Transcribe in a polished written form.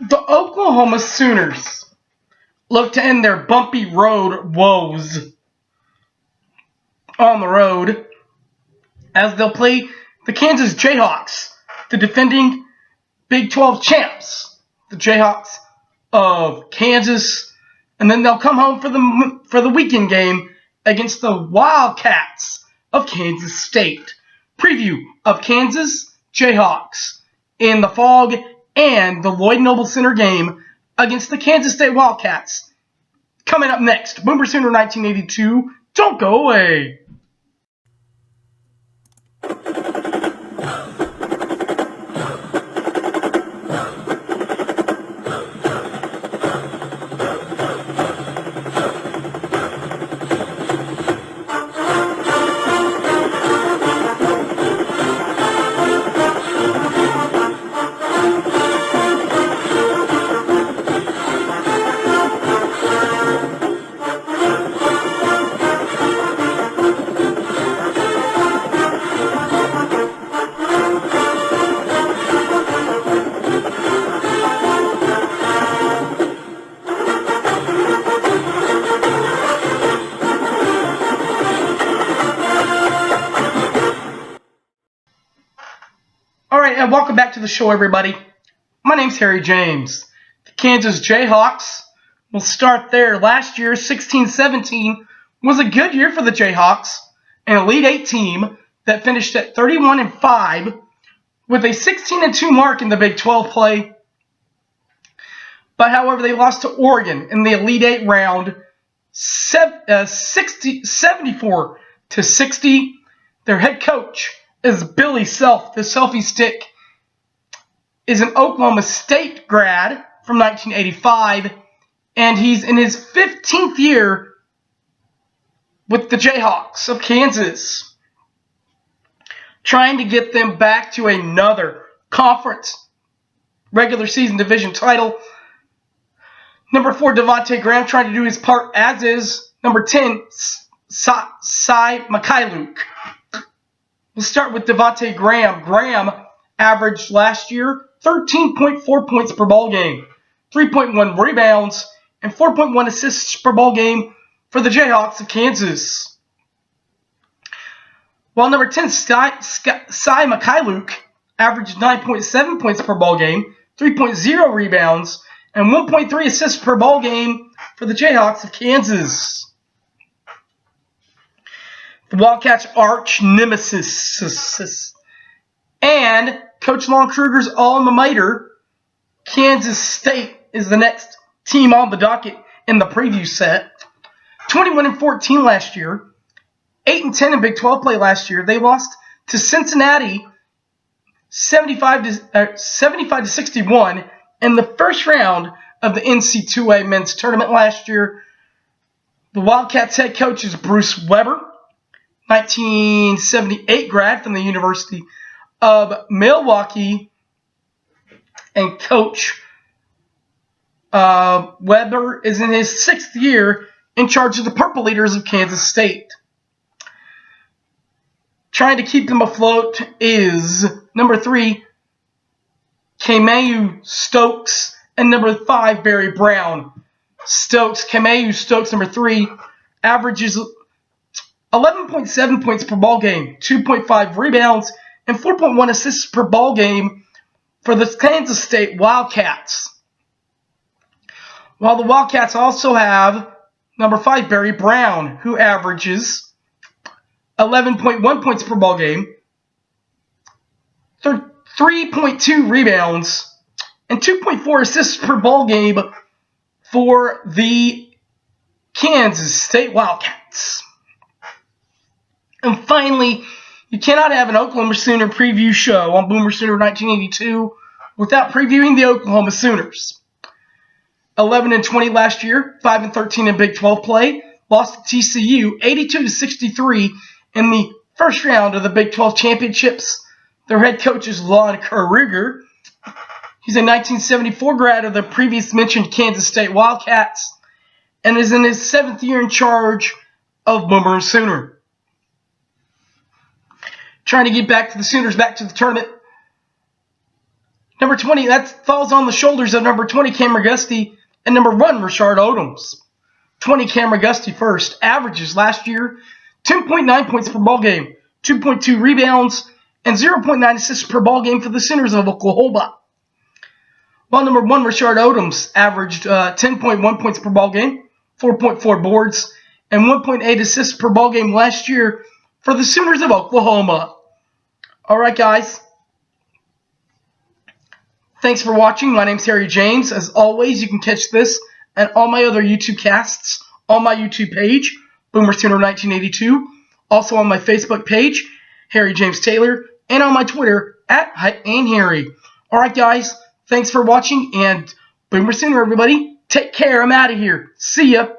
The Oklahoma Sooners look to end their bumpy road woes on the road as they'll play the Kansas Jayhawks, the defending Big 12 champs, the Jayhawks of Kansas, and then they'll come home for the weekend game against the Wildcats of Kansas State. Preview of Kansas Jayhawks in the Fog and the Lloyd Noble Center game against the Kansas State Wildcats. Coming up next, Boomer Sooner 1982. Don't go away. And welcome back to the show, everybody. My name's Harry James. The Kansas Jayhawks will start there. Last year, 16-17, was a good year for the Jayhawks, an Elite Eight team that finished at 31-5 with a 16-2 mark in the Big 12 play. But however, they lost to Oregon in the Elite Eight round, 74-60. Their head coach is Billy Self. The selfie stick is an Oklahoma State grad from 1985, and he's in his 15th year with the Jayhawks of Kansas, trying to get them back to another conference regular season division title. Number 4, Devontae Graham, trying to do his part, as is number 10, Cy Mikhailuk. We'll start with Devontae Graham. Graham averaged last year 13.4 points per ball game, 3.1 rebounds, and 4.1 assists per ball game for the Jayhawks of Kansas. While number 10, Cy Mikhailuk, averaged 9.7 points per ball game, 3.0 rebounds, and 1.3 assists per ball game for the Jayhawks of Kansas. The Wildcats' arch nemesis and Coach Lon Kruger's alma mater, Kansas State, is the next team on the docket in the preview set. 21-14 last year, 8-10 in Big 12 play last year. They lost to Cincinnati 75-61 in the first round of the NC2A men's tournament last year. The Wildcats head coach is Bruce Weber, 1978 grad from the University of Milwaukee, and Coach Weber is in his 6th year in charge of the Purple Leaders of Kansas State. Trying to keep them afloat is number 3, Kamau Stokes, and number 5, Barry Brown. Kamau Stokes, number 3, averages 11.7 points per ball game, 2.5 rebounds, and 4.1 assists per ball game for the Kansas State Wildcats. While the Wildcats also have number 5, Barry Brown, who averages 11.1 points per ball game, 3.2 rebounds, and 2.4 assists per ball game for the Kansas State Wildcats. And finally, you cannot have an Oklahoma Sooner preview show on Boomer Sooner 1982 without previewing the Oklahoma Sooners. 11-20 last year, 5-13 in Big 12 play, lost to TCU 82-63 in the first round of the Big 12 championships. Their head coach is Lon Kruger. He's a 1974 grad of the previous mentioned Kansas State Wildcats and is in his 7th year in charge of Boomer Sooner. Trying to get back to the Sooners, back to the tournament. Number 20, that falls on the shoulders of number 20, Cameron Gusty, and number 1, Rashard Odoms. 20, Cameron Gusty first. Averages last year, 10.9 points per ball game, 2.2 rebounds, and 0.9 assists per ball game for the Sooners of Oklahoma. While number 1, Rashard Odoms, averaged 10.1 points per ball game, 4.4 boards, and 1.8 assists per ball game last year for the Sooners of Oklahoma. All right, guys. Thanks for watching. My name's Harry James. As always, you can catch this and all my other YouTube casts on my YouTube page, Boomer Sooner 1982. Also on my Facebook page, Harry James Taylor, and on my Twitter, @HypeManHarry. All right, guys. Thanks for watching, and Boomer Sooner, everybody. Take care. I'm out of here. See ya.